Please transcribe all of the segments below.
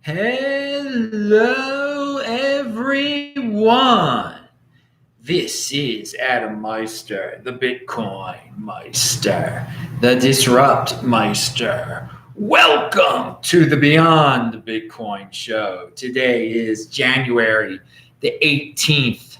Hello, everyone. This is Adam Meister, the Bitcoin Meister, the Disrupt Meister. Welcome to the Beyond Bitcoin show. Today is January the 18th,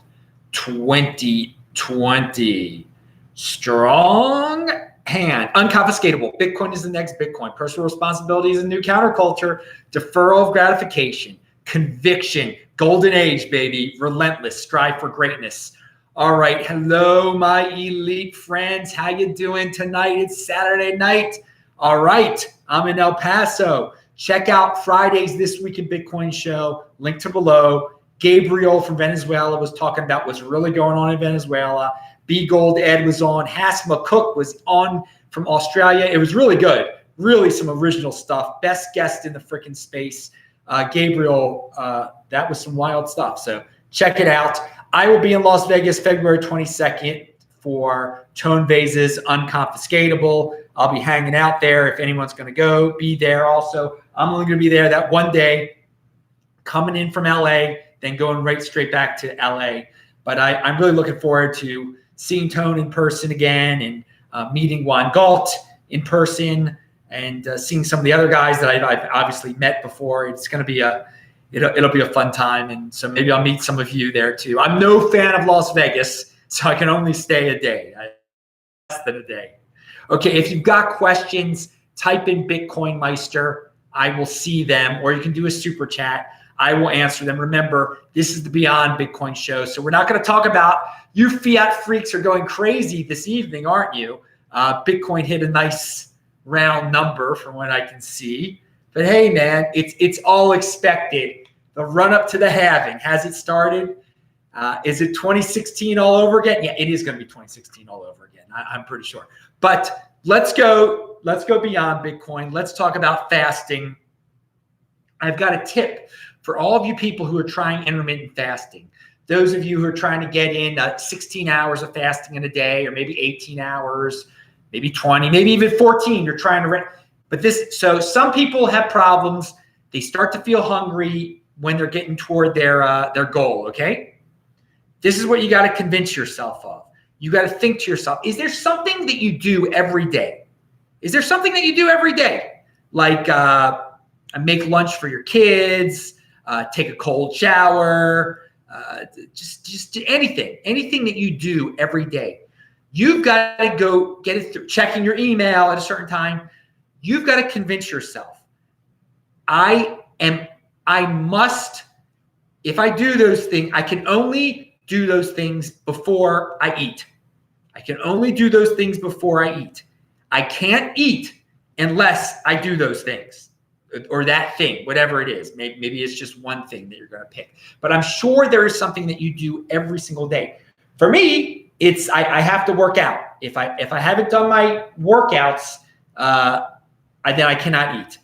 2020. Strong hand, unconfiscatable. Bitcoin is the next Bitcoin. Personal responsibility is a new counterculture. Deferral of gratification, conviction, golden age, baby, relentless, strive for greatness. All right, hello, my elite friends. How you doing tonight? It's Saturday night. All right, I'm in El Paso. Check out Friday's This Week in Bitcoin show. Link to below. Gabriel from Venezuela was talking about what's really going on in Venezuela. B Gold Ed was on. Hasma Cook was on from Australia. It was really good. Really some original stuff. Best guest in the freaking space. Gabriel, that was some wild stuff. So check it out. I will be in Las Vegas February 22nd for Tone Vase's Unconfiscatable. I'll be hanging out there. If anyone's going to go, be there also. I'm only going to be there that one day, coming in from LA, then going right straight back to LA. But I'm really looking forward to seeing Tone in person again and meeting Juan Galt in person and seeing some of the other guys that I've obviously met before. It's going to be it'll be a fun time. And so maybe I'll meet some of you there too. I'm no fan of Las Vegas, so I can only stay a day, less than a day. Okay, if you've got questions, type in Bitcoin Meister. I will see them, or you can do a super chat. I will answer them. Remember, this is the Beyond Bitcoin show, so we're not going to talk about you fiat freaks are going crazy this evening, aren't you? Bitcoin hit a nice round number from what I can see. But hey, man, it's all expected. The run up to the halving, has it started? Is it 2016 all over again? Yeah, it is going to be 2016 all over again. I'm pretty sure. But let's go beyond Bitcoin. Let's talk about fasting. I've got a tip for all of you people who are trying intermittent fasting. Those of you who are trying to get in 16 hours of fasting in a day, or maybe 18 hours, maybe 20, maybe even 14, you're trying to so some people have problems. They start to feel hungry when they're getting toward their goal, okay? This is what you got to convince yourself of. You got to think to yourself, is there something that you do every day? Is there something that you do every day? Like make lunch for your kids, take a cold shower, just anything that you do every day. You've got to go get it through, checking your email at a certain time. You've got to convince yourself, if I do those things, I can only do those things before I eat. I can only do those things before I eat. I can't eat unless I do those things. Or that thing, whatever it is. Maybe it's just one thing that you're going to pick. But I'm sure there is something that you do every single day. For me, it's I have to work out. If I haven't done my workouts, then I cannot eat.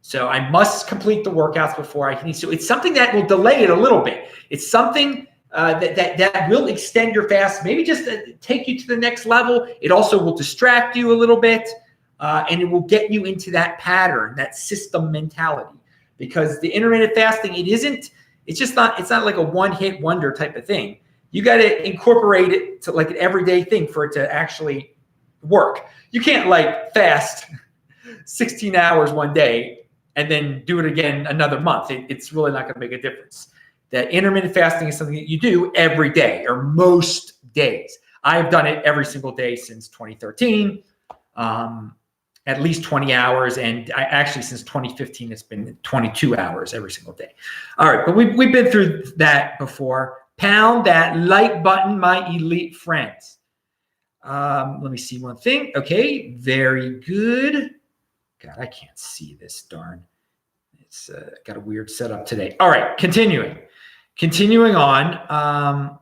So I must complete the workouts before I can eat. So it's something that will delay it a little bit. It's something that will extend your fast, maybe just take you to the next level. It also will distract you a little bit. And it will get you into that pattern, that system mentality, because the intermittent fasting, it's not like a one-hit wonder type of thing. You got to incorporate it to like an everyday thing for it to actually work. You can't like fast 16 hours one day and then do it again another month. It's really not going to make a difference. That intermittent fasting is something that you do every day or most days. I've done it every single day since 2013. At least 20 hours. And actually since 2015, it's been 22 hours every single day. All right, but we've been through that before. Pound that like button, my elite friends. Let me see one thing. Okay, very good. God, I can't see this, darn. It's got a weird setup today. All right, continuing on.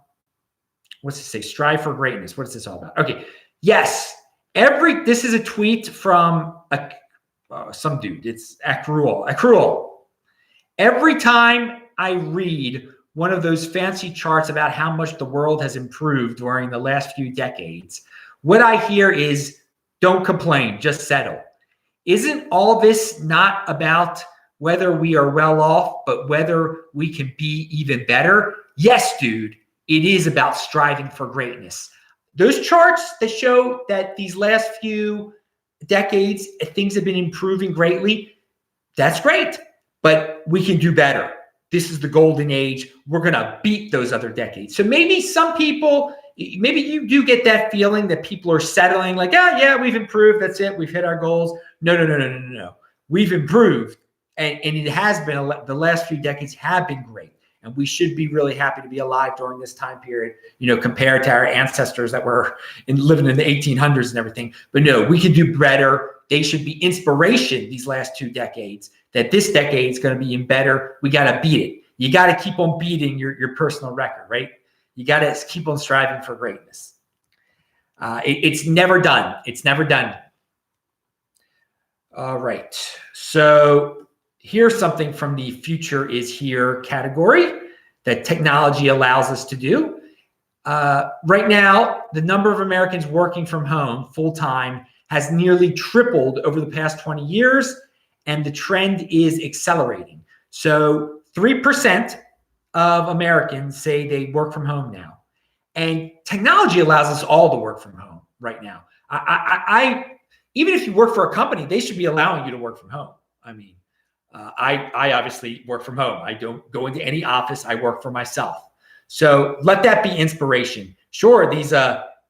What's it say? Strive for greatness. What is this all about? Okay, yes. This is a tweet from some dude. It's Accrual. Every time I read one of those fancy charts about how much the world has improved during the last few decades, what I hear is, don't complain, just settle. Isn't all this not about whether we are well off, but whether we can be even better. Yes, dude, it is about striving for greatness. Those charts that show that these last few decades, things have been improving greatly. That's great, but we can do better. This is the golden age. We're going to beat those other decades. So maybe some people, maybe you do get that feeling that people are settling like, oh, yeah, we've improved. That's it. We've hit our goals. No. We've improved. And it has been, the last few decades have been great. And we should be really happy to be alive during this time period, compared to our ancestors that were living in the 1800s and everything. But no, we can do better. They should be inspiration these last 2 decades, that this decade is going to be even better. We got to beat it. You got to keep on beating your personal record, right? You got to keep on striving for greatness. It's never done. It's never done. All right. So here's something from the future is here category that technology allows us to do. Right now, the number of Americans working from home full-time has nearly tripled over the past 20 years, and the trend is accelerating. So 3% of Americans say they work from home now. And technology allows us all to work from home right now. Even if you work for a company, they should be allowing you to work from home. I mean, I obviously work from home. I don't go into any office. I work for myself. So let that be inspiration. Sure,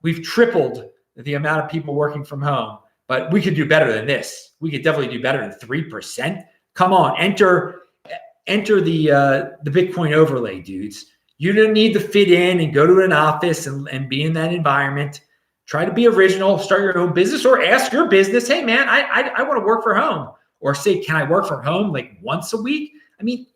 we've tripled the amount of people working from home, but we could do better than this. We could definitely do better than 3%. Come on, enter the Bitcoin overlay, dudes. You don't need to fit in and go to an office and be in that environment. Try to be original, start your own business, or ask your business, hey man, I want to work from home. Or say, can I work from home like once a week? I mean,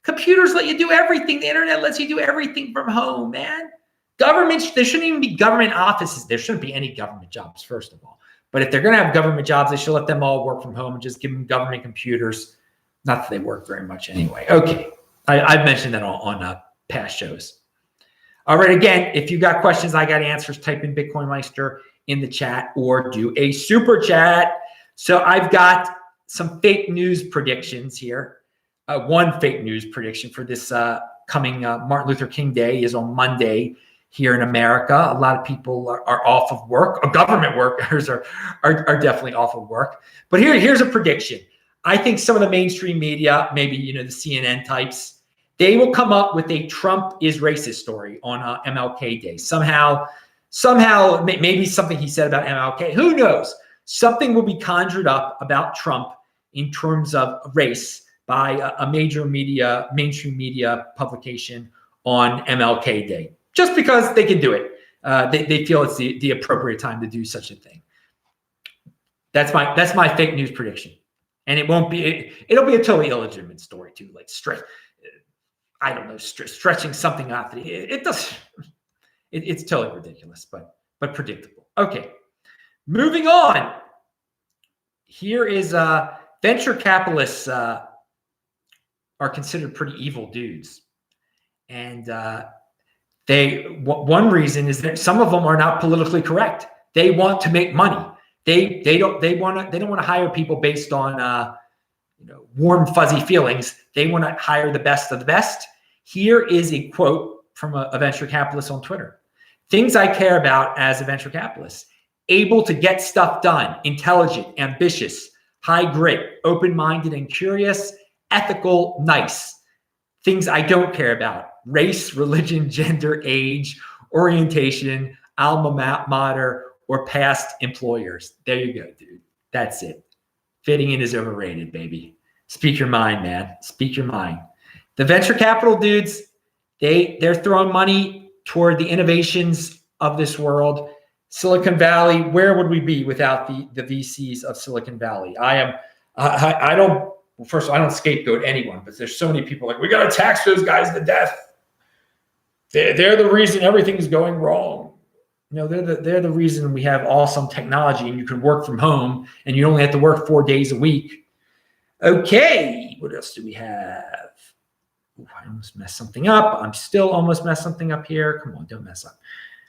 computers let you do everything. The internet lets you do everything from home, man. Governments, there shouldn't even be government offices. There shouldn't be any government jobs, first of all. But if they're going to have government jobs, they should let them all work from home and just give them government computers. Not that they work very much anyway. Okay. I've mentioned that on past shows. All right. Again, if you got questions, I got answers, type in Bitcoin Meister in the chat or do a super chat. So I've got some fake news predictions here. One fake news prediction for this coming Martin Luther King Day is on Monday here in America. A lot of people are off of work. Government workers are definitely off of work. But here's a prediction. I think some of the mainstream media, maybe the CNN types, they will come up with a Trump is racist story on MLK Day. Somehow, maybe something he said about MLK. Who knows? Something will be conjured up about Trump in terms of race by a major mainstream media publication on MLK Day, just because they can do it. They feel it's the appropriate time to do such a thing. That's my fake news prediction, and it won't be. It'll be a totally illegitimate story too, like I don't know, stretching something out. It does. It's totally ridiculous, but predictable. Okay, moving on. Here is venture capitalists are considered pretty evil dudes, and one reason is that some of them are not politically correct. They want to make money. They don't want to hire people based on warm fuzzy feelings. They want to hire the best of the best. Here is a quote from a venture capitalist on Twitter. Things I care about as a venture capitalist: able to get stuff done, intelligent, ambitious, high grit, open-minded and curious, ethical, nice. Things I don't care about: race, religion, gender, age, orientation, alma mater, or past employers. There you go, dude. That's it. Fitting in is overrated, baby. Speak your mind, man. Speak your mind. The venture capital dudes, they're throwing money toward the innovations of this world. Silicon Valley, where would we be without the VCs of Silicon Valley? I don't scapegoat anyone, but there's so many people like, we got to tax those guys to death. They're the reason everything's going wrong. They're the reason we have awesome technology and you can work from home and you only have to work 4 days a week. Okay, what else do we have? Ooh, I almost messed something up. I'm still almost messed something up here. Come on, don't mess up.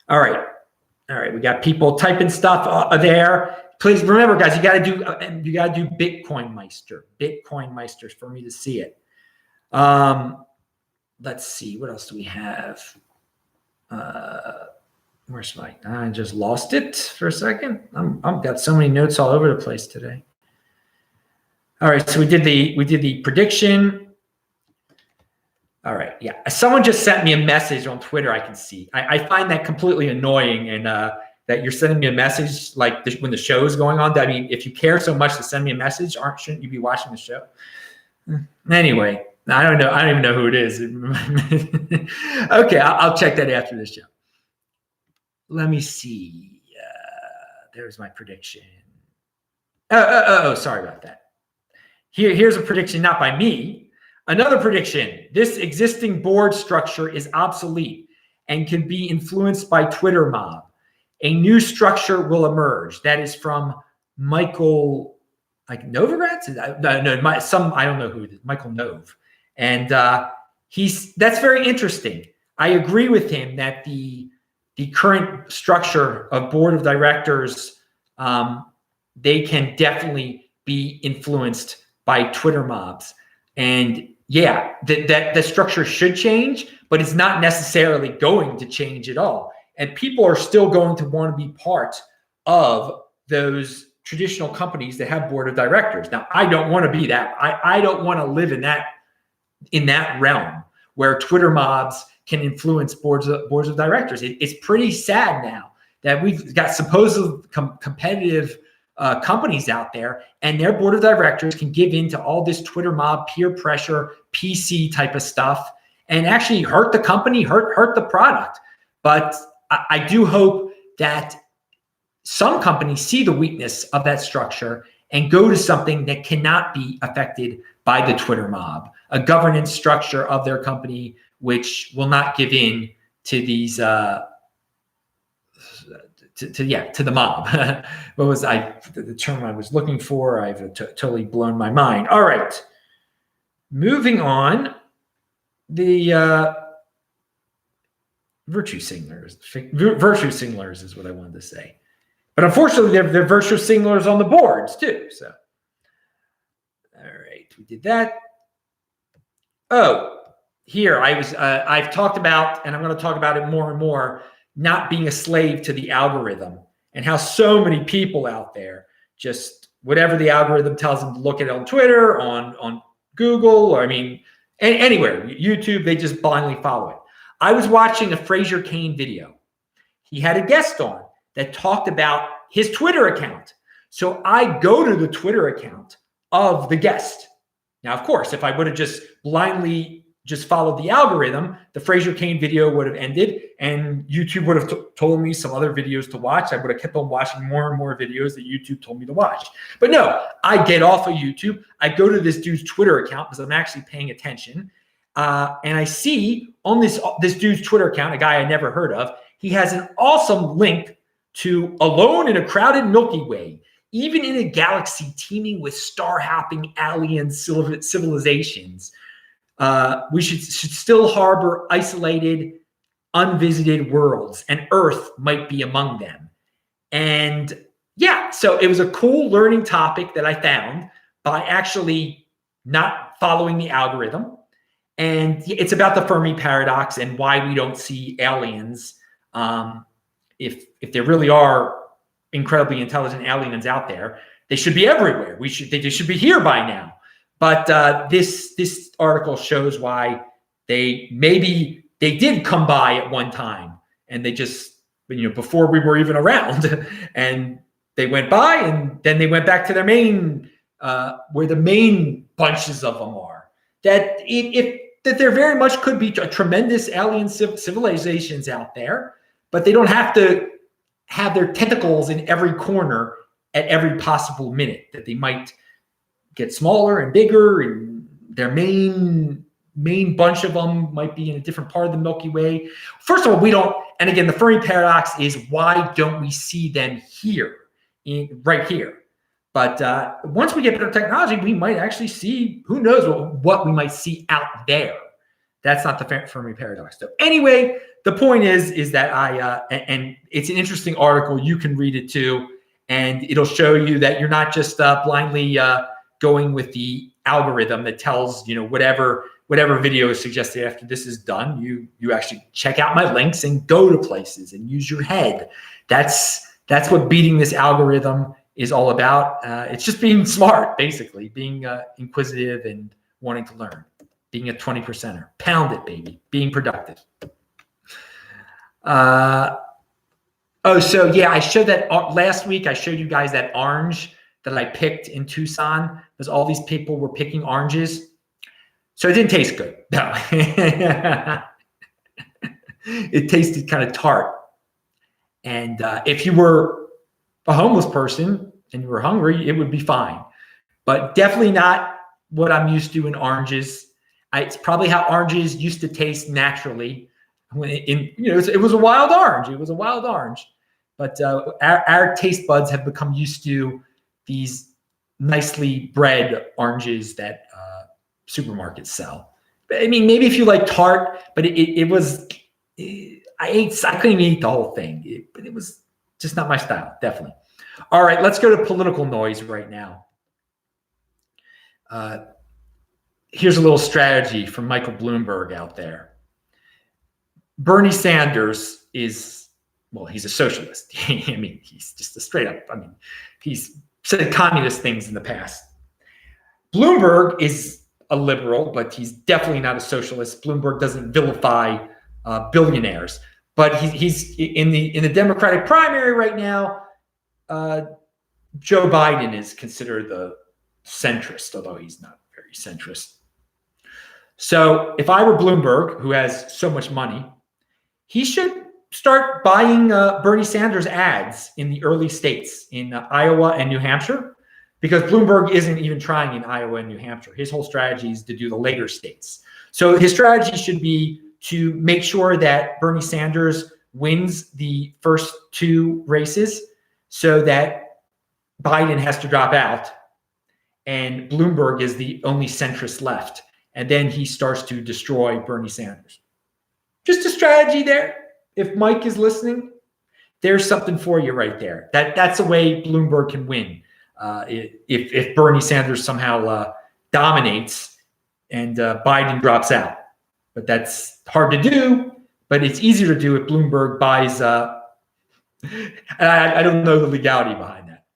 All right, we got people typing stuff there. please remember, guys, you got to do Bitcoin Meister for me to see it. Let's see, what else do we have? Where's my? I just lost it for a second. I've got so many notes all over the place today. All right, so we did the prediction. All right, yeah. Someone just sent me a message on Twitter. I can see. I find that completely annoying, and that you're sending me a message like when the show is going on. I mean, if you care so much to send me a message, shouldn't you be watching the show? Anyway, I don't know. I don't even know who it is. Okay, I'll check that after the show. Let me see. There's my prediction. Oh, sorry about that. Here's a prediction, not by me. Another prediction. This existing board structure is obsolete and can be influenced by Twitter mob. A new structure will emerge. That is from Michael, like Novogratz? No, I don't know who it is. Michael Nove. And that's very interesting. I agree with him that the current structure of board of directors, they can definitely be influenced by Twitter mobs. And yeah, that structure should change, but it's not necessarily going to change at all. And people are still going to want to be part of those traditional companies that have board of directors. Now, I don't want to be that. I don't want to live in that realm where Twitter mobs can influence boards of directors. It's pretty sad now that we've got supposed competitive companies out there, and their board of directors can give in to all this Twitter mob, peer pressure, PC type of stuff, and actually hurt the company, hurt the product. But I do hope that some companies see the weakness of that structure and go to something that cannot be affected by the Twitter mob, a governance structure of their company which will not give in to these to the mob. What was the term I was looking for? I've totally blown my mind. All right, moving on. The virtue signalers is what I wanted to say, but unfortunately, they're virtue signalers on the boards too. So, all right, we did that. Oh, here I've talked about, and I'm going to talk about it more and more, not being a slave to the algorithm, and how so many people out there just whatever the algorithm tells them to look at it on Twitter, on Google, or anywhere, YouTube, they just blindly follow it. I was watching a Fraser Cain video. He had a guest on that talked about his Twitter account. So I go to the Twitter account of the guest. Now, of course, if I would have just blindly just followed the algorithm, the Fraser Cain video would have ended and YouTube would have told me some other videos to watch. I would have kept on watching more and more videos that YouTube told me to watch. But no, I get off of YouTube. I go to this dude's Twitter account because I'm actually paying attention. And I see on this dude's Twitter account, a guy I never heard of, he has an awesome link to Alone in a Crowded Milky Way, even in a galaxy teeming with star-hopping alien civilizations. We should still harbor isolated, unvisited worlds, and Earth might be among them. And yeah, so it was a cool learning topic that I found by actually not following the algorithm. And it's about the Fermi paradox and why we don't see aliens. If there really are incredibly intelligent aliens out there, they should be everywhere. They should be here by now. But this article shows why they did come by at one time, and they just, before we were even around, and they went by, and then they went back to their main, where the main bunches of them are. That there very much could be tremendous alien civilizations out there, but they don't have to have their tentacles in every corner at every possible minute. That they might get smaller and bigger, and their main bunch of them might be in a different part of the Milky Way. First of all, we don't, and again, the Fermi paradox is why don't we see them here, right here? But once we get better technology, we might actually see, who knows what we might see out there. That's not the Fermi paradox, though. Anyway, the point is that and it's an interesting article. You can read it too. and it'll show you that you're not just blindly going with the algorithm that tells, whatever video is suggested after this is done. You actually check out my links and go to places and use your head. That's what beating this algorithm is all about. It's just being smart, basically, being inquisitive and wanting to learn, being a 20%er. Pound it, baby, being productive. So yeah, I showed that last week. I showed you guys that orange that I picked in Tucson, because all these people were picking oranges. So it didn't taste good. No. It tasted kind of tart. And if you were a homeless person and you were hungry, it would be fine. But definitely not what I'm used to in oranges. It's probably how oranges used to taste naturally. It was a wild orange. It was a wild orange. But our taste buds have become used to these couldn't even eat the whole thing. But it was just not my style, definitely. All right, let's go to political noise right now. Here's a little strategy from Michael Bloomberg out there. Bernie Sanders he's a socialist. He's just a straight up, he's said communist things in the past. Bloomberg is a liberal, but he's definitely not a socialist. Bloomberg doesn't vilify billionaires, but he's in the Democratic primary right now. Joe Biden is considered the centrist, although he's not very centrist. So if I were Bloomberg, who has so much money, he should start buying Bernie Sanders ads in the early states in Iowa and New Hampshire, because Bloomberg isn't even trying in Iowa and New Hampshire. His whole strategy is to do the later states. So his strategy should be to make sure that Bernie Sanders wins the first two races so that Biden has to drop out and Bloomberg is the only centrist left. And then he starts to destroy Bernie Sanders. Just a strategy there. If Mike is listening, there's something for you right there. That's a way Bloomberg can win. If Bernie Sanders somehow dominates and Biden drops out. But that's hard to do, but it's easier to do if Bloomberg buys, I don't know the legality behind that.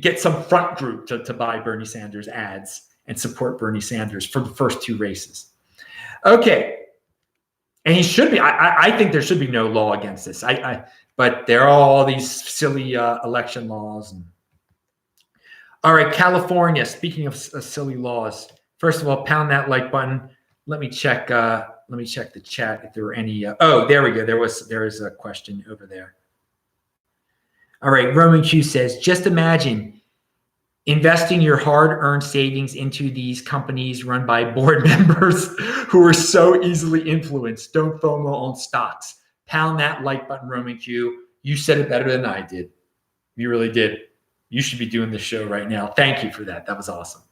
Get some front group to buy Bernie Sanders ads and support Bernie Sanders for the first two races. Okay. And he should be. I think there should be no law against this. But there are all these silly election laws. All right, California. Speaking of silly laws, first of all, pound that like button. Let me check. Let me check the chat if there were any. Oh, there we go. There is a question over there. All right, Roman Q says, just imagine investing your hard-earned savings into these companies run by board members who are so easily influenced. Don't FOMO on stocks. Pound that like button, Roman Q. You said it better than I did. You really did. You should be doing this show right now. Thank you for that. That was awesome.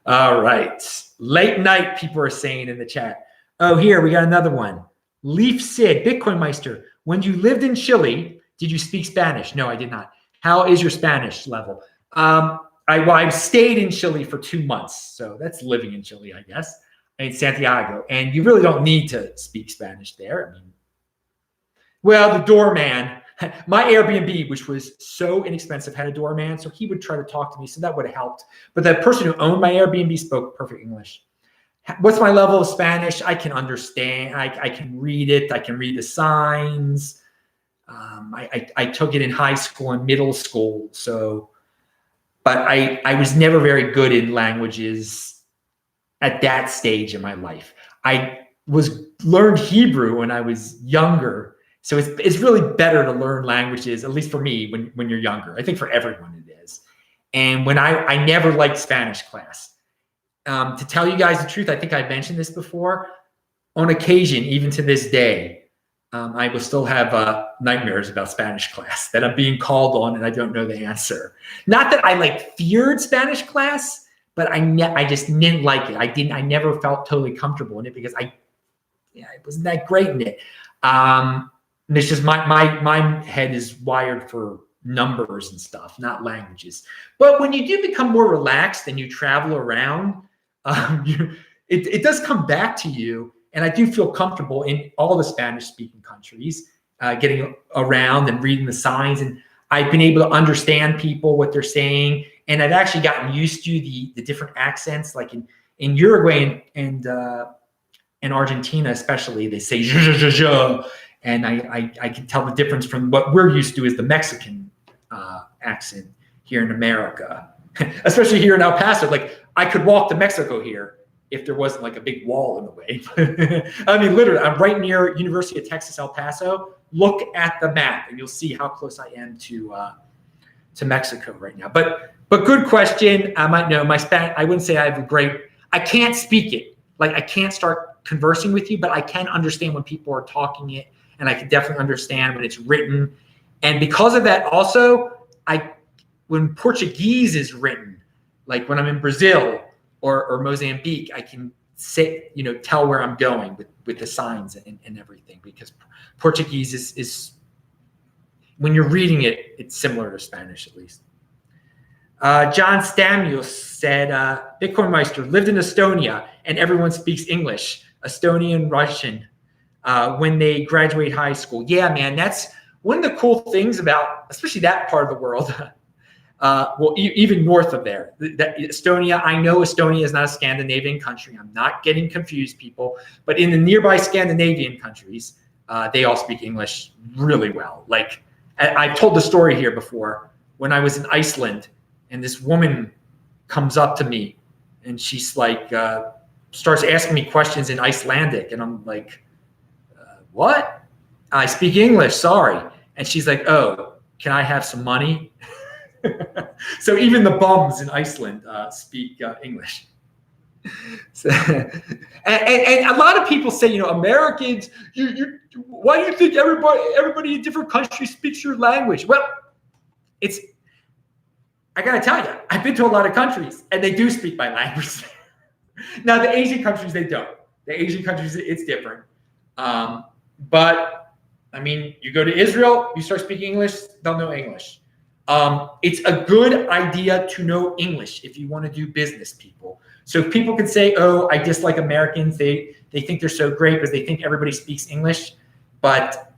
All right. Late night, people are saying in the chat. Oh, here, we got another one. Leaf Sid, Bitcoin Meister. When you lived in Chile, did you speak Spanish? No, I did not. How is your Spanish level? I stayed in Chile for 2 months. So that's living in Chile, I guess, in Santiago. And you really don't need to speak Spanish there. Well, the doorman, my Airbnb, which was so inexpensive, had a doorman. So he would try to talk to me. So that would have helped. But the person who owned my Airbnb spoke perfect English. What's my level of Spanish? I can understand. I can read it. I can read the signs. I took it in high school and middle school. But I was never very good in languages at that stage in my life. I learned Hebrew when I was younger. So it's really better to learn languages, at least for me, when you're younger. I think for everyone it is. And when I never liked Spanish class. To tell you guys the truth, I think I mentioned this before. On occasion, even to this day, I will still have nightmares about Spanish class that I'm being called on and I don't know the answer. Not that I feared Spanish class, but I just didn't like it. I never felt totally comfortable in it because I wasn't that great in it. And it's just my head is wired for numbers and stuff, not languages. But when you do become more relaxed and you travel around, it does come back to you. And I do feel comfortable in all the Spanish-speaking countries, getting around and reading the signs. And I've been able to understand people, what they're saying. And I've actually gotten used to the different accents. Like in Uruguay and Argentina especially, they say "je, je, je, je." And I can tell the difference from what we're used to is the Mexican accent here in America, especially here in El Paso. Like I could walk to Mexico here if there wasn't like a big wall in the way. I mean, literally, I'm right near University of Texas, El Paso. Look at the map and you'll see how close I am to Mexico right now. But good question. I might know my Spanish. I wouldn't say I have I can't speak it. Like I can't start conversing with you, but I can understand when people are talking it. And I can definitely understand when it's written. And because of that, also, when Portuguese is written, like when I'm in Brazil or Mozambique, I can tell where I'm going with the signs and everything, because Portuguese is when you're reading it, it's similar to Spanish at least. John Stamius said, Bitcoin Meister lived in Estonia and everyone speaks English, Estonian, Russian. When they graduate high school. Yeah, man, that's one of the cool things about, especially that part of the world. Even north of there, that Estonia, I know Estonia is not a Scandinavian country. I'm not getting confused, people. But in the nearby Scandinavian countries, they all speak English really well. Like I've told the story here before when I was in Iceland and this woman comes up to me and she's like, starts asking me questions in Icelandic. And I'm like, what? I speak English, sorry. And she's like, oh, can I have some money? So even the bums in Iceland speak English. So, and a lot of people say, Americans, why do you think everybody in different countries speaks your language? Well, I got to tell you, I've been to a lot of countries and they do speak my language. Now, the Asian countries, they don't. The Asian countries, it's different. But I mean, you go to Israel, you start speaking English, they'll know English. It's a good idea to know English if you want to do business, people. So people can say, oh, I dislike Americans. They think they're so great because they think everybody speaks English. But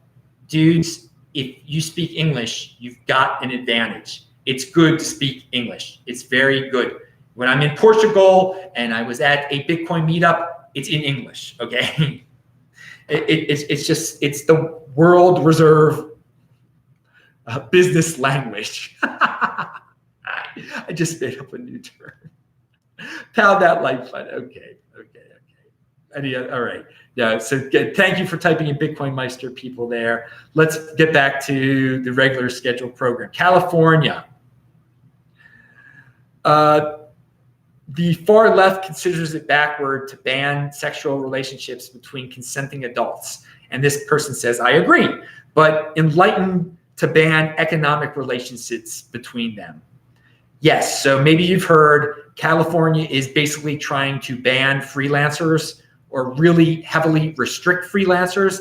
dudes, if you speak English, you've got an advantage. It's good to speak English. It's very good. When I'm in Portugal and I was at a Bitcoin meetup, it's in English, okay? It's the world reserve business language. I just made up a new term. Pound that like button. Okay. All right. Yeah. So thank you for typing in Bitcoin Meister, people there. Let's get back to the regular scheduled program. California. The far left considers it backward to ban sexual relationships between consenting adults. And this person says, I agree, but enlightened to ban economic relationships between them. Yes, so maybe you've heard California is basically trying to ban freelancers or really heavily restrict freelancers.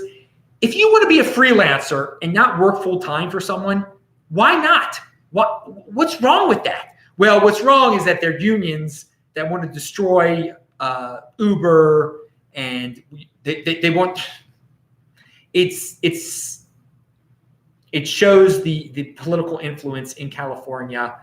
If you want to be a freelancer and not work full-time for someone, why not? What's wrong with that? Well, what's wrong is that there are unions that want to destroy Uber, and they want. It shows the political influence in California,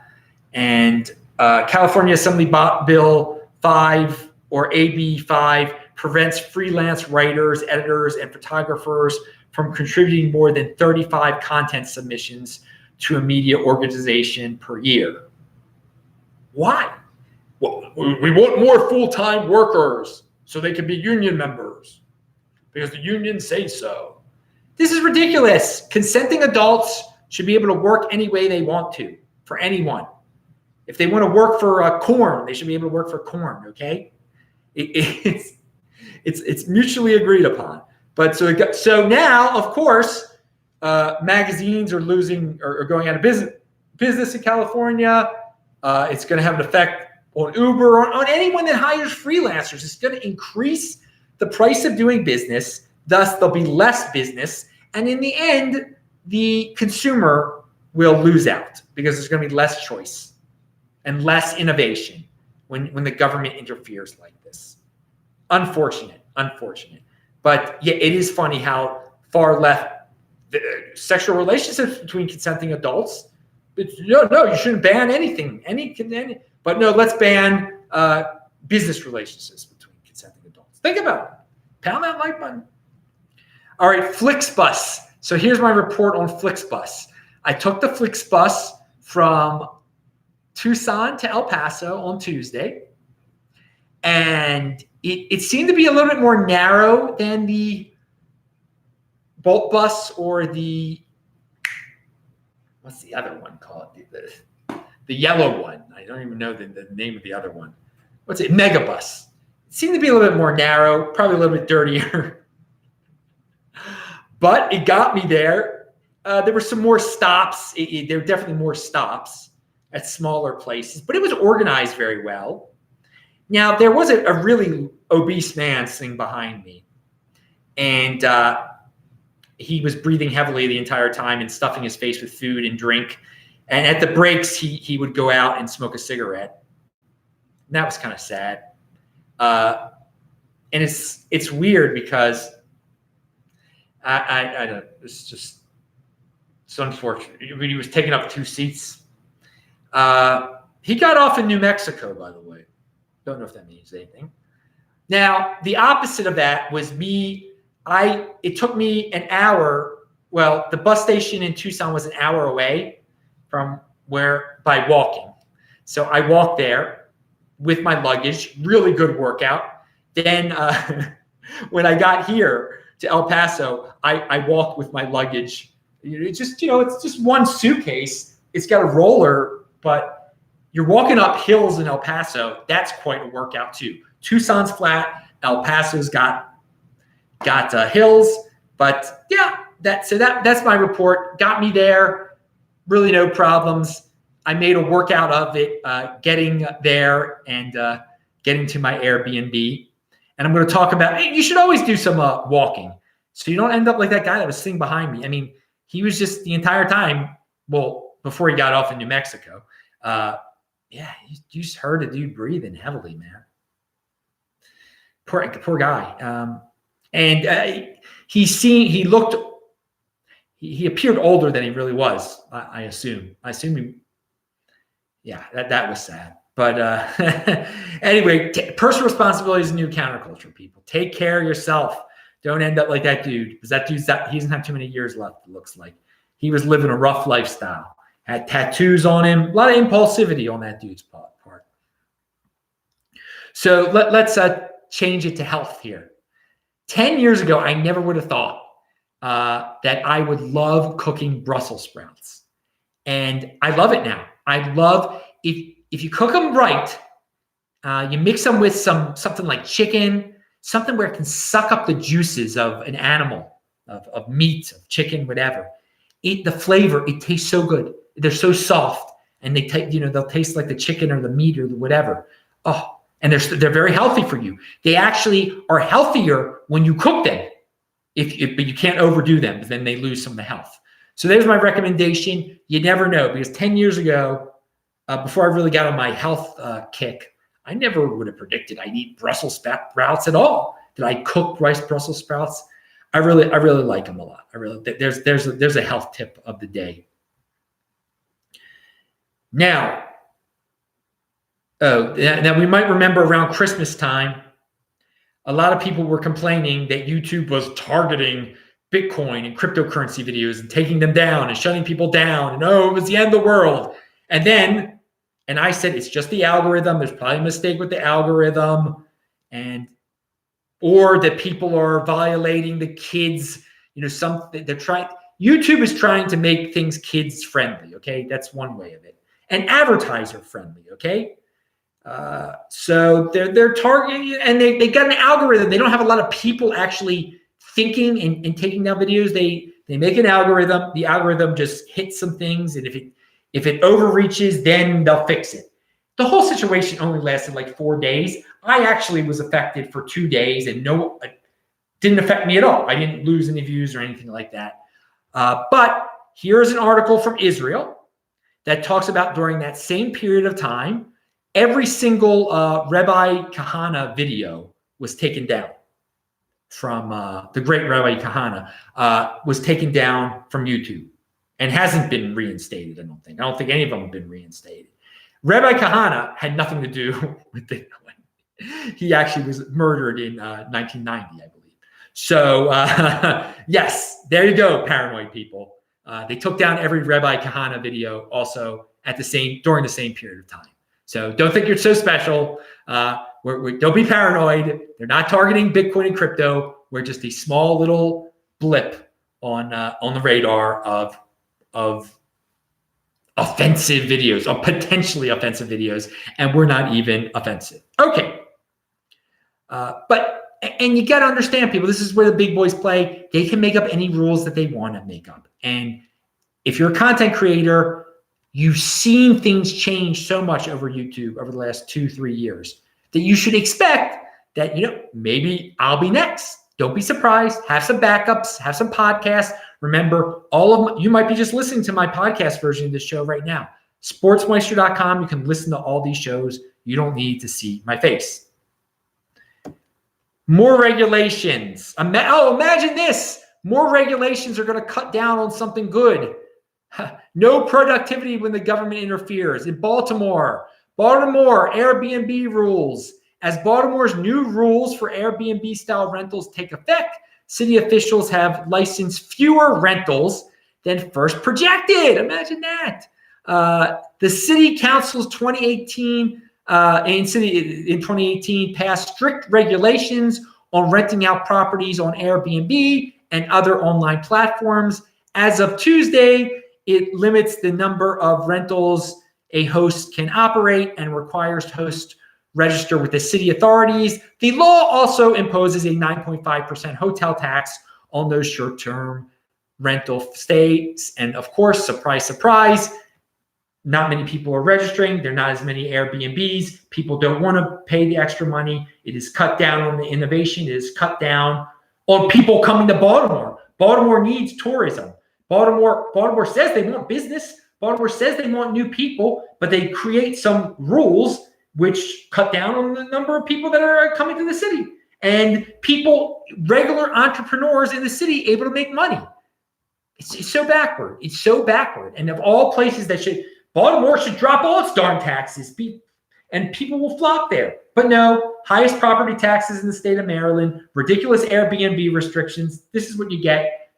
and California Assembly Bill 5 or AB 5 prevents freelance writers, editors, and photographers from contributing more than 35 content submissions to a media organization per year. Why? Well, we want more full-time workers so they can be union members because the unions say so. This is ridiculous. Consenting adults should be able to work any way they want to for anyone. If they want to work for corn, they should be able to work for corn, okay? It's mutually agreed upon. But so now, of course, magazines are losing or going out of business in California. It's going to have an effect on Uber, on anyone that hires freelancers. It's going to increase the price of doing business. Thus, there'll be less business. And in the end, the consumer will lose out because there's going to be less choice and less innovation when the government interferes like this. Unfortunate. But yeah, it is funny how far left the sexual relationships between consenting adults. No, you shouldn't ban anything. But no, let's ban business relationships between consenting adults. Think about it. Pound that like button. All right, FlixBus. So here's my report on FlixBus. I took the FlixBus from Tucson to El Paso on Tuesday, and it seemed to be a little bit more narrow than the Bolt bus or the, what's the other one called? The yellow one. I don't even know the name of the other one. What's it? Megabus. It seemed to be a little bit more narrow, probably a little bit dirtier. But it got me there. There were some more stops. There were definitely more stops at smaller places, but it was organized very well. Now, there was a really obese man sitting behind me, and he was breathing heavily the entire time and stuffing his face with food and drink. And at the breaks, he would go out and smoke a cigarette. And that was kind of sad. And it's weird because I don't, it's unfortunate. I mean, he was taking up 2 seats. He got off in New Mexico, by the way. Don't know if that means anything. Now, the opposite of that was me. It took me an hour. Well, the bus station in Tucson was an hour away from by walking. So I walked there with my luggage, really good workout. Then when I got here to El Paso, I walked with my luggage. It's just one suitcase. It's got a roller, but you're walking up hills in El Paso. That's quite a workout too. Tucson's flat. El Paso's got hills, but yeah, that's my report. Got me there. Really no problems. I made a workout of it, getting there and getting to my Airbnb. And I'm going to talk about, hey, you should always do some walking so you don't end up like that guy that was sitting behind me. I mean, he was just the entire time, well, before he got off in New Mexico, yeah, you just heard a dude breathing heavily, man. Poor guy. He appeared older than he really was. I assume that was sad. But anyway, personal responsibility is a new counterculture, people. Take care of yourself. Don't end up like that dude, because he doesn't have too many years left, it looks like. He was living a rough lifestyle. Had tattoos on him. A lot of impulsivity on that dude's part. So let's change it to health here. 10 years ago, I never would have thought that I would love cooking Brussels sprouts. And I love it now. I love, if you cook them right, you mix them with something like chicken, something where it can suck up the juices of an animal, of meat, of chicken, whatever. The flavor, it tastes so good. They're so soft, and they'll taste like the chicken or the meat or the whatever. Oh, and they're very healthy for you. They actually are healthier when you cook them, but you can't overdo them, because then they lose some of the health. So there's my recommendation. You never know, because 10 years ago, before I really got on my health kick, I never would have predicted I'd eat Brussels sprouts at all. Did I cook Brussels sprouts? I really like them a lot. There's a health tip of the day. Now we might remember around Christmas time, a lot of people were complaining that YouTube was targeting Bitcoin and cryptocurrency videos and taking them down and shutting people down. And it was the end of the world. And I said, it's just the algorithm. There's probably a mistake with the algorithm, or that people are violating the kids. YouTube is trying to make things kids friendly. Okay. That's one way of it. And advertiser friendly. Okay. So they're targeting, and they got an algorithm. They don't have a lot of people actually thinking and taking down videos. They make an algorithm. The algorithm just hits some things, and if it overreaches, then they'll fix it. The whole situation only lasted like 4 days. I actually was affected for 2 days, and it didn't affect me at all. I didn't lose any views or anything like that. But here's an article from Israel that talks about during that same period of time, every single Rabbi Kahana video was taken down from the great Rabbi Kahana was taken down from YouTube and hasn't been reinstated. I don't think any of them have been reinstated. Rabbi Kahana had nothing to do with Bitcoin. He actually was murdered in 1990, I believe. So yes, there you go, paranoid people. They took down every Rabbi Kahana video also during the same period of time. So don't think you're so special. Don't be paranoid. They're not targeting Bitcoin and crypto. We're just a small little blip on the radar of offensive videos, of potentially offensive videos, and we're not even offensive. Okay. And you got to understand, people, this is where the big boys play. They can make up any rules that they want to make up. And if you're a content creator, you've seen things change so much over YouTube over the last 2-3 years that you should expect that, maybe I'll be next. Don't be surprised. Have some backups, have some podcasts. Remember, you might be just listening to my podcast version of this show right now. Sportsmeister.com. You can listen to all these shows. You don't need to see my face. More regulations. Imagine this. More regulations are going to cut down on something good. No productivity when the government interferes. In Baltimore Airbnb rules. As Baltimore's new rules for Airbnb-style rentals take effect, city officials have licensed fewer rentals than first projected. Imagine that. The city council's 2018 in 2018 passed strict regulations on renting out properties on Airbnb and other online platforms. As of Tuesday, it limits the number of rentals a host can operate and requires hosts register with the city authorities. The law also imposes a 9.5% hotel tax on those short-term rental stays. And of course, surprise, surprise, not many people are registering. There are not as many Airbnbs. People don't want to pay the extra money. It is cut down on the innovation. It is cut down on people coming to Baltimore. Baltimore needs tourism. Baltimore says they want business. Baltimore says they want new people, but they create some rules which cut down on the number of people that are coming to the city. And regular entrepreneurs in the city able to make money. It's so backward. It's so backward. And of all places Baltimore should drop all its darn taxes, and people will flock there. But no, highest property taxes in the state of Maryland, ridiculous Airbnb restrictions. This is what you get.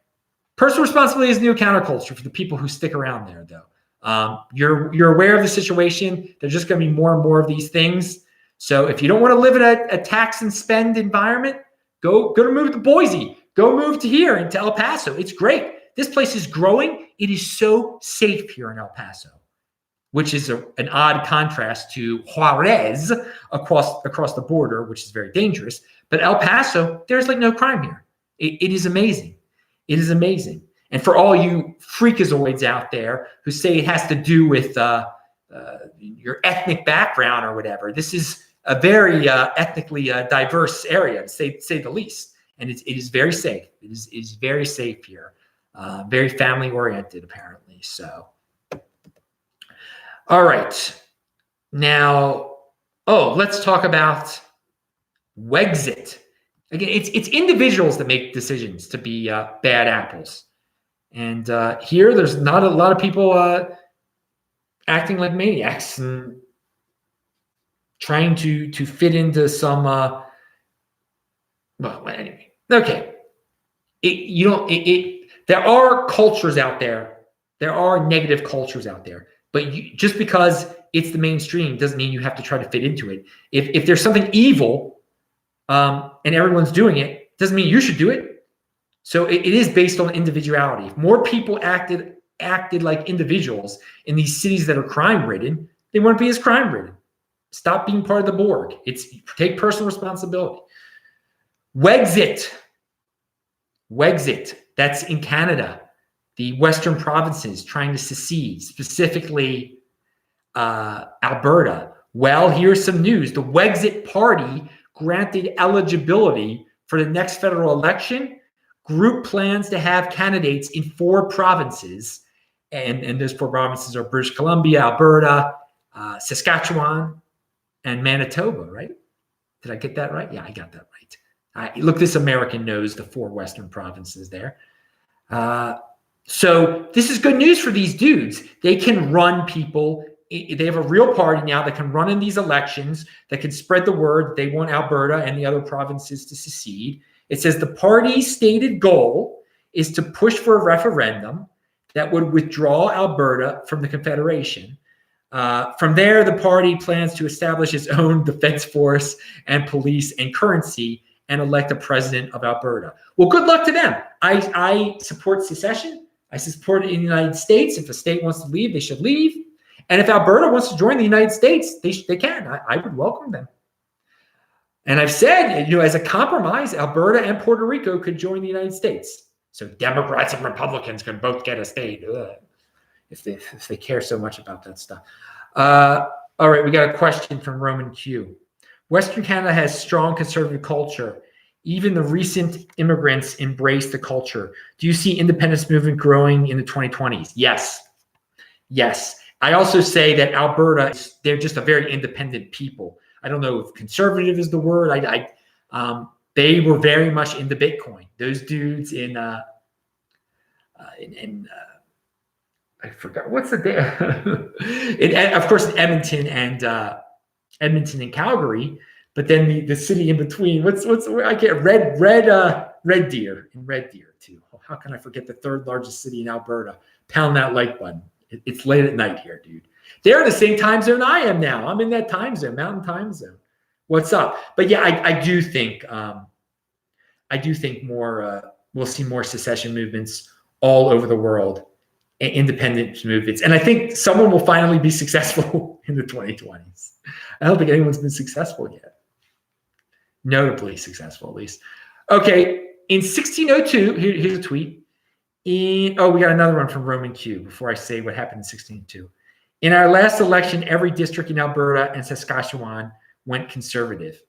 Personal responsibility is new counterculture for the people who stick around there, though. You're aware of the situation. There's just going to be more and more of these things. So if you don't want to live in a tax and spend environment, go to move to Boise. Go move to here into El Paso. It's great. This place is growing. It is so safe here in El Paso, which is an odd contrast to Juarez across the border, which is very dangerous. But El Paso, there's no crime here. It is amazing. It is amazing. And for all you freakazoids out there who say it has to do with your ethnic background or whatever, this is a very ethnically diverse area, to say the least. And it is very safe. It is very safe here. Very family oriented, apparently. So. All right. Now, let's talk about Wexit. Again, it's individuals that make decisions to be bad apples. And here, there's not a lot of people acting like maniacs and trying to fit into some. Anyway, okay. There are cultures out there. There are negative cultures out there. But just because it's the mainstream doesn't mean you have to try to fit into it. If there's something evil and everyone's doing it, doesn't mean you should do it. So it is based on individuality. If more people acted like individuals in these cities that are crime-ridden, they won't be as crime-ridden. Stop being part of the Borg. Take personal responsibility. Wexit. That's in Canada. The Western provinces trying to secede, specifically Alberta. Well, here's some news. The Wexit Party granted eligibility for the next federal election. Group plans to have candidates in 4 provinces And those 4 provinces are British Columbia, Alberta, Saskatchewan, and Manitoba, right? Did I get that right? Yeah, I got that right. Look, this American knows the 4 Western provinces there. So this is good news for these dudes. They can run people. They have a real party now that can run in these elections, that can spread the word. They want Alberta and the other provinces to secede. It says the party's stated goal is to push for a referendum that would withdraw Alberta from the Confederation. From there, the party plans to establish its own defense force and police and currency and elect a president of Alberta. Well, good luck to them. I support secession. I support it in the United States. If a state wants to leave, they should leave. And if Alberta wants to join the United States, they can. I would welcome them. And I've said, as a compromise, Alberta and Puerto Rico could join the United States. So Democrats and Republicans can both get a state. If they care so much about that stuff. All right, we got a question from Roman Q. Western Canada has strong conservative culture. Even the recent immigrants embrace the culture. Do you see independence movement growing in the 2020s? Yes. I also say that Alberta, they're just a very independent people. I don't know if conservative is the word. They were very much into Bitcoin. Those dudes in I forgot what's the day. Of course, in Edmonton and Calgary, but then the city in between. What's I get Red Deer in Red Deer too. How can I forget the 3rd largest city in Alberta? Pound that like button. It's late at night here, dude. They're in the same time zone I am now. I'm in that time zone, Mountain Time Zone. What's up? But yeah, I do think more. We'll see more secession movements all over the world. Independence movements. And I think someone will finally be successful in the 2020s. I don't think anyone's been successful yet. Notably successful, at least. Okay, in 1602, here's a tweet. We got another one from Roman Q before I say what happened in 1602. In our last election, every district in Alberta and Saskatchewan went conservative.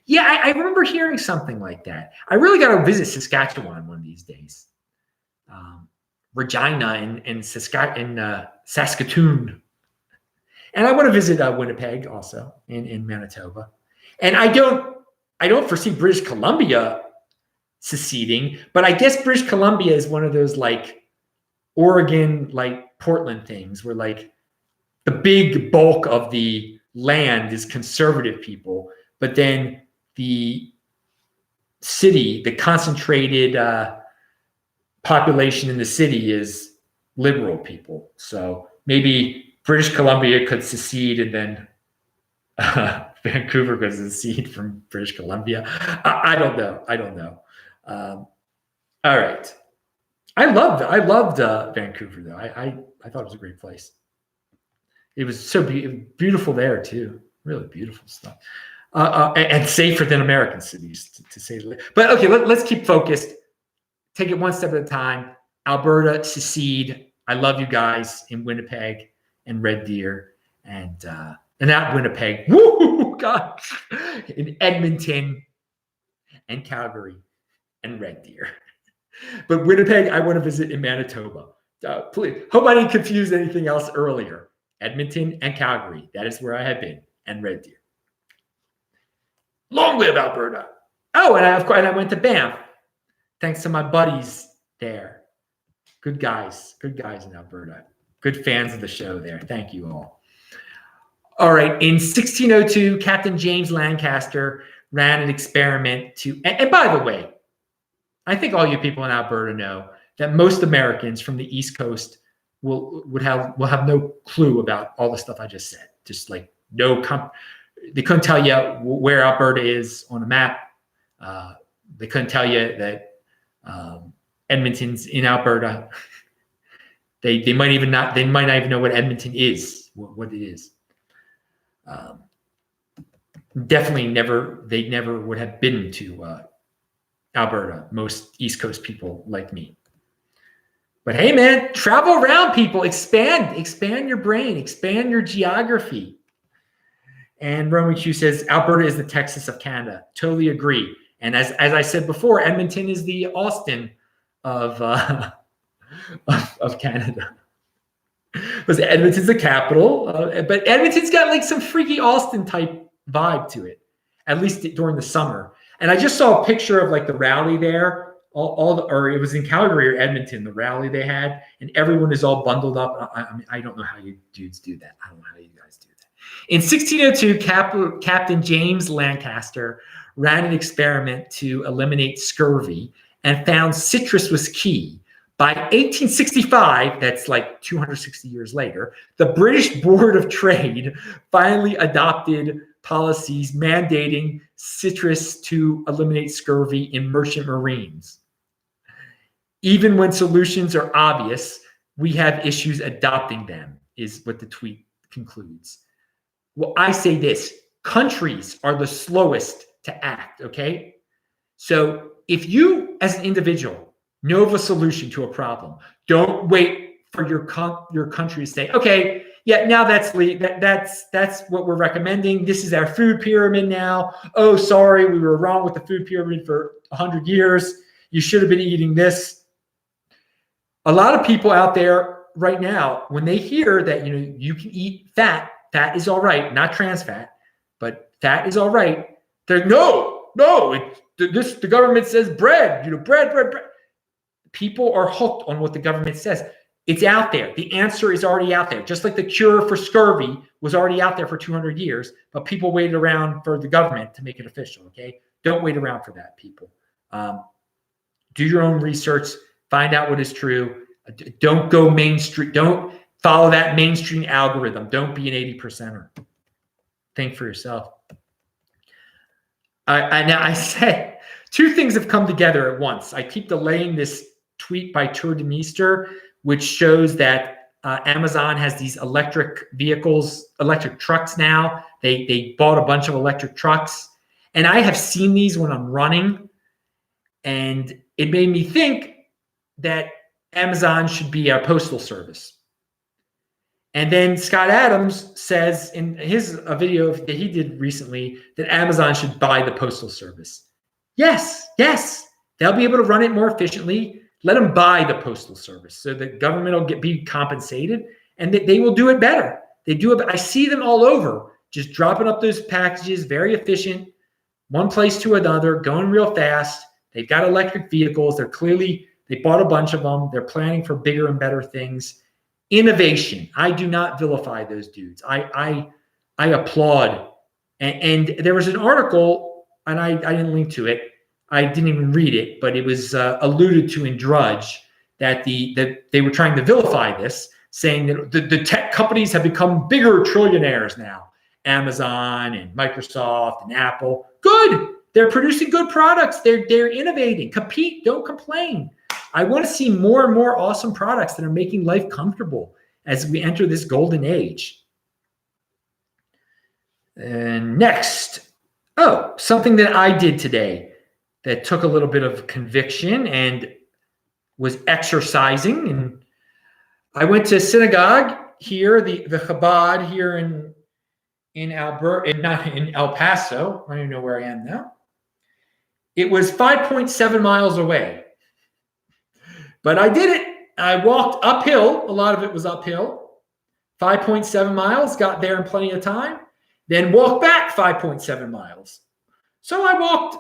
Yeah, I remember hearing something like that. I really got to visit Saskatchewan one of these days. Regina and Saskatoon. And I want to visit Winnipeg also in Manitoba. And I don't foresee British Columbia seceding, but I guess British Columbia is one of those like Oregon, like Portland things where like the big bulk of the land is conservative people, but then the city, the concentrated population in the city is liberal people. So maybe British Columbia could secede and then Vancouver could secede from British Columbia. I don't know. All right. I loved Vancouver though. I thought it was a great place. It was so beautiful there too. Really beautiful stuff. And safer than American cities to say the least. But okay, let's keep focused. Take it one step at a time. Alberta, secede. I love you guys in Winnipeg and Red Deer and not Winnipeg. Woo, God. In Edmonton and Calgary and Red Deer. But Winnipeg, I want to visit in Manitoba. Please, hope I didn't confuse anything else earlier. Edmonton and Calgary. That is where I have been, and Red Deer. Long live Alberta. Oh, and I went to Banff. Thanks to my buddies there. Good guys in Alberta. Good fans of the show there. Thank you all. All right. In 1602, Captain James Lancaster ran an experiment to, and by the way, I think all you people in Alberta know that most Americans from the East Coast will have no clue about all the stuff I just said. Just like they couldn't tell you where Alberta is on a map. They couldn't tell you that Edmonton's in Alberta. They might not even know what Edmonton is, what it is. Definitely they never would have been to Alberta, most East Coast people like me. But hey, man, travel around, people. Expand your brain, expand your geography. And Roman Q says, Alberta is the Texas of Canada. Totally agree. And as I said before, Edmonton is the Austin of Canada. Because Edmonton's the capital, but Edmonton's got like some freaky Austin type vibe to it, at least during the summer. And I just saw a picture of like the rally there, or it was in Calgary or Edmonton, the rally they had, and everyone is all bundled up. I mean, I don't know how you dudes do that. I don't know how you guys do that. In 1602, Captain James Lancaster ran an experiment to eliminate scurvy and found citrus was key. By 1865, that's like 260 years later, the British Board of Trade finally adopted policies mandating citrus to eliminate scurvy in merchant marines. Even when solutions are obvious, we have issues adopting them, is what the tweet concludes. Well, I say this, countries are the slowest to act, okay? So if you, as an individual, know of a solution to a problem, don't wait for your country to say, okay, yeah, now that's what we're recommending. This is our food pyramid now. Oh, sorry, we were wrong with the food pyramid for 100 years. You should have been eating this. A lot of people out there right now, when they hear that you can eat fat is all right, not trans fat, but fat is all right. They're the government says bread, bread. People are hooked on what the government says. It's out there. The answer is already out there. Just like the cure for scurvy was already out there for 200 years, but people waited around for the government to make it official, okay? Don't wait around for that, people. Do your own research. Find out what is true. Don't go mainstream. Don't follow that mainstream algorithm. Don't be an 80%er. Think for yourself. Now I said two things have come together at once. I keep delaying this tweet by Tour de Meester, which shows that Amazon has these electric vehicles, electric trucks now. They bought a bunch of electric trucks. And I have seen these when I'm running. And it made me think that Amazon should be a postal service. And then Scott Adams says in a video that he did recently that Amazon should buy the postal service. Yes. They'll be able to run it more efficiently. Let them buy the postal service so the government will be compensated and that they will do it better. They do it. I see them all over, just dropping up those packages, very efficient, one place to another, going real fast. They've got electric vehicles. They bought a bunch of them. They're planning for bigger and better things. Innovation. I do not vilify those dudes. I applaud. And there was an article, and I didn't link to it. I didn't even read it, but it was alluded to in Drudge that they were trying to vilify this, saying that the tech companies have become bigger trillionaires now. Amazon and Microsoft and Apple. Good. They're producing good products. They're innovating. Compete. Don't complain. I want to see more and more awesome products that are making life comfortable as we enter this golden age. And next, something that I did today that took a little bit of conviction and was exercising. And I went to synagogue here, the Chabad here in Alberta, not in El Paso. I don't even know where I am now. It was 5.7 miles away. But I did it. I walked uphill. A lot of it was uphill. 5.7 miles, got there in plenty of time. Then walked back 5.7 miles. So I walked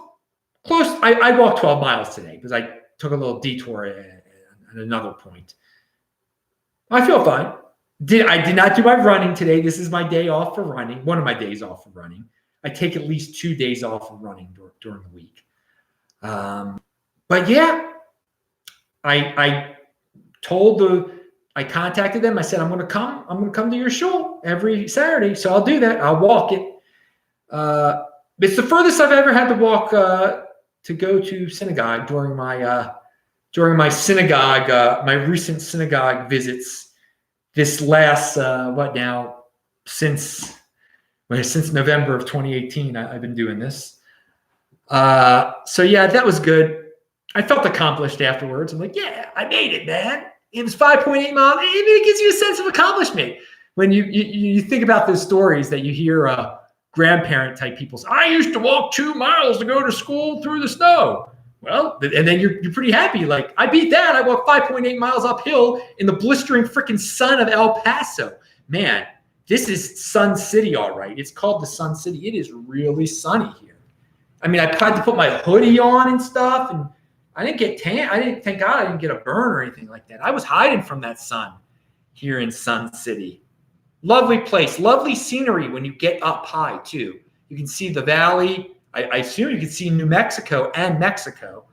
close. I walked 12 miles today because I took a little detour at another point. I feel fine. I did not do my running today. This is my day off for running. One of my days off for running. I take at least 2 days off of running during the week. But yeah. I contacted them. I said, I'm going to come to your show every Saturday. So I'll do that. I'll walk it. It's the furthest I've ever had to walk to go to synagogue during my synagogue, my recent synagogue visits. This last, since November of 2018, I've been doing this. So yeah, that was good. I felt accomplished afterwards. I'm like, yeah, I made it, man. It was 5.8 miles. It gives you a sense of accomplishment. When you think about those stories that you hear grandparent type people say, I used to walk 2 miles to go to school through the snow. Well, and then you're pretty happy. Like, I beat that. I walked 5.8 miles uphill in the blistering freaking sun of El Paso. Man, this is Sun City, all right. It's called the Sun City. It is really sunny here. I mean, I tried to put my hoodie on and stuff, and I didn't get tan. Thank God I didn't get a burn or anything like that. I was hiding from that sun here in Sun City. Lovely place, lovely scenery when you get up high too. You can see the valley. I assume you can see New Mexico and Mexico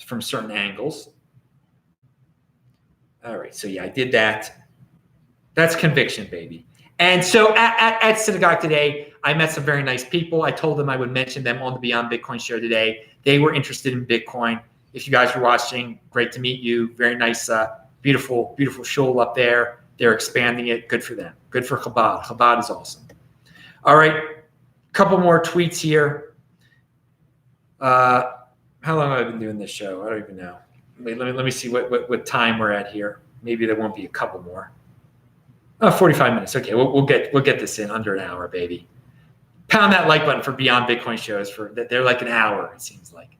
from certain angles. All right, so yeah, I did that. That's conviction, baby. And so at Synagogue today, I met some very nice people. I told them I would mention them on the Beyond Bitcoin show today. They were interested in Bitcoin. If you guys were watching, great to meet you. Very nice, beautiful, beautiful shul up there. They're expanding it. Good for them. Good for Chabad. Chabad is awesome. All right. Couple more tweets here. How long have I been doing this show? I don't even know. Let me see what time we're at here. Maybe there won't be a couple more. 45 minutes. Okay, we'll get this in under an hour, baby. Pound that like button for Beyond Bitcoin shows. They're like an hour, it seems like.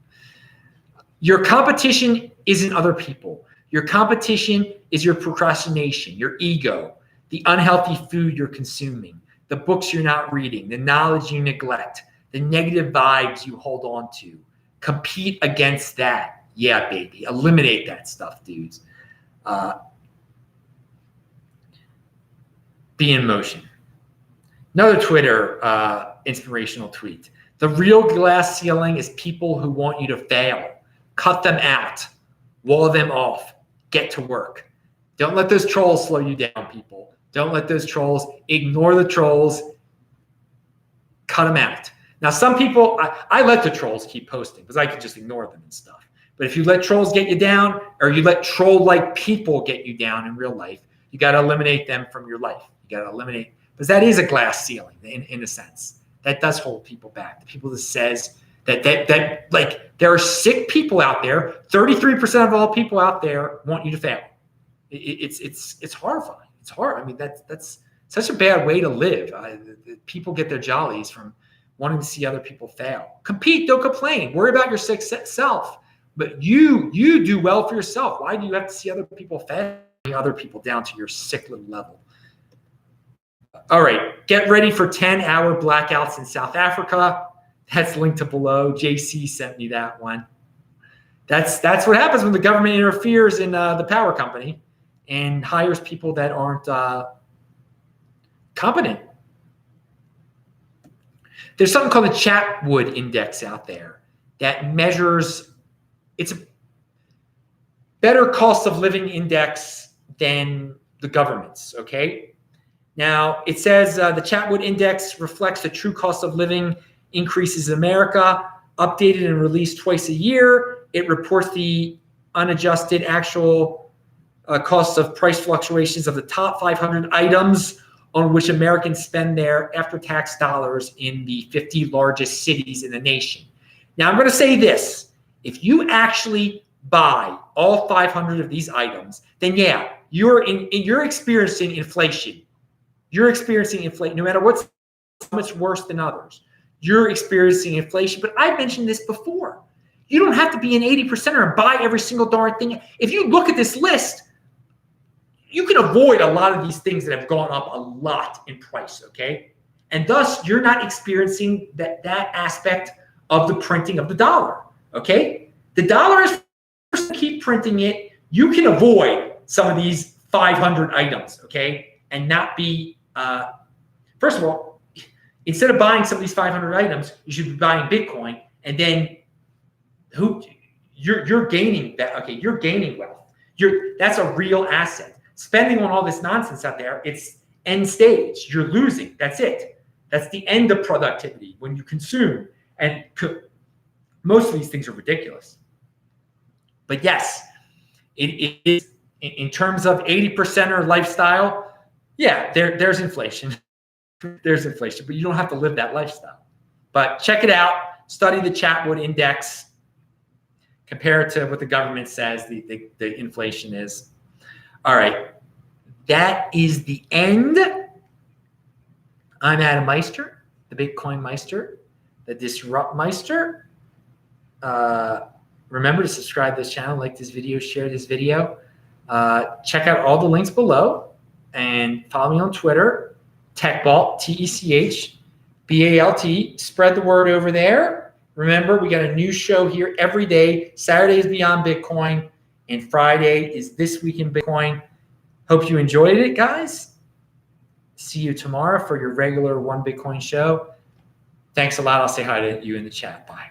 Your competition isn't other people. Your competition is your procrastination, your ego, the unhealthy food you're consuming, the books you're not reading, the knowledge you neglect, the negative vibes you hold on to. Compete against that. Yeah, baby. Eliminate that stuff, dudes. Be in motion. Another Twitter inspirational tweet. The real glass ceiling is people who want you to fail. Cut them out. Wall them off. Get to work. Don't let those trolls slow you down, people. Don't let those trolls. Ignore the trolls. Cut them out. Now, some people, I let the trolls keep posting because I can just ignore them and stuff. But if you let trolls get you down, or you let troll-like people get you down in real life, you got to eliminate them from your life. You got to eliminate, because that is a glass ceiling in a sense. That does hold people back. The people that says that like, there are sick people out there. 33% of all people out there want you to fail. It's horrifying. It's hard. I mean, that's such a bad way to live. People get their jollies from wanting to see other people fail. Compete, don't complain. Worry about your sick self. But you do well for yourself. Why do you have to see other people fail? Other people down to your sick little level. All right, get ready for 10-hour blackouts in South Africa. That's linked to below. JC sent me that one. That's what happens when the government interferes in the power company and hires people that aren't competent. There's something called the Chatwood Index out there that measures. It's a better cost of living index than the government's, okay? Now, it says the Chatwood Index reflects the true cost of living increases in America, updated and released twice a year. It reports the unadjusted actual costs of price fluctuations of the top 500 items on which Americans spend their after-tax dollars in the 50 largest cities in the nation. Now, I'm going to say this. If you actually buy all 500 of these items, then yeah, you're experiencing inflation. You're experiencing inflation, no matter what's much worse than others. You're experiencing inflation, but I've mentioned this before. You don't have to be an 80%er and buy every single darn thing. If you look at this list, you can avoid a lot of these things that have gone up a lot in price, okay? And thus, you're not experiencing that aspect of the printing of the dollar, okay? The dollar is keep printing it. You can avoid some of these 500 items, okay? And not be, first of all, instead of buying some of these 500 items, you should be buying Bitcoin, and then you're gaining that, okay? You're gaining wealth. That's a real asset. Spending on all this nonsense out there, it's end stage. You're losing. That's it. That's the end of productivity when you consume. And most of these things are ridiculous. But yes, it is in terms of 80%er lifestyle. Yeah, there's inflation. There's inflation, but you don't have to live that lifestyle. But check it out. Study the Chatwood Index. Compare it to what the government says the inflation is. All right. That is the end. I'm Adam Meister, the Bitcoin Meister, the Disrupt Meister. Remember to subscribe to this channel, like this video, share this video. Check out all the links below and follow me on Twitter, TechBalt, TechBalt. Spread the word over there. Remember, we got a new show here every day. Saturday is Beyond Bitcoin, and Friday is This Week in Bitcoin. Hope you enjoyed it, guys. See you tomorrow for your regular One Bitcoin show. Thanks a lot. I'll say hi to you in the chat. Bye.